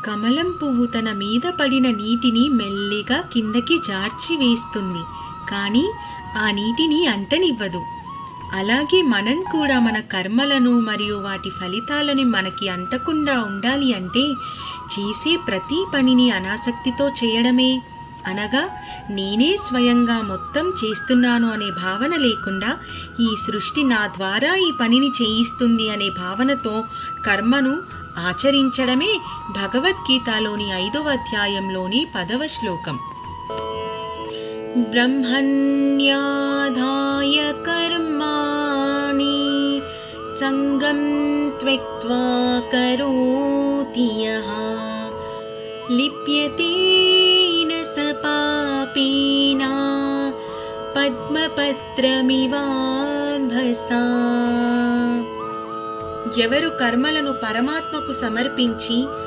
కమలం పువ్వు తన మీద పడిన నీటిని మెల్లిగా కిందకి జార్చి వేస్తుంది, కానీ ఆ నీటిని అంటనివ్వదు. అలాగే మనం కూడా మన కర్మలను మరియు వాటి ఫలితాలని మనకి అంటకుండా ఉండాలి అంటే చేసే ప్రతి పనిని అనాసక్తితో చేయడమే. అనగా నేనే స్వయంగా మొత్తం చేస్తున్నాను అనే భావన లేకుండా, ఈ సృష్టి నా ద్వారా ఈ పనిని చేయిస్తుంది అనే భావనతో కర్మను ఆచరించడమే భగవద్గీతలోని 5వ అధ్యాయంలోని 10వ శ్లోకం. బ్రహ్మణ్యాధాయ కర్మాణి సంగం త్యక్త్వా కరోతి యః లిప్యతే న స పాపేన పద్మపత్రమివాంభసా. ఎవరు కర్మలను పరమాత్మకు సమర్పించి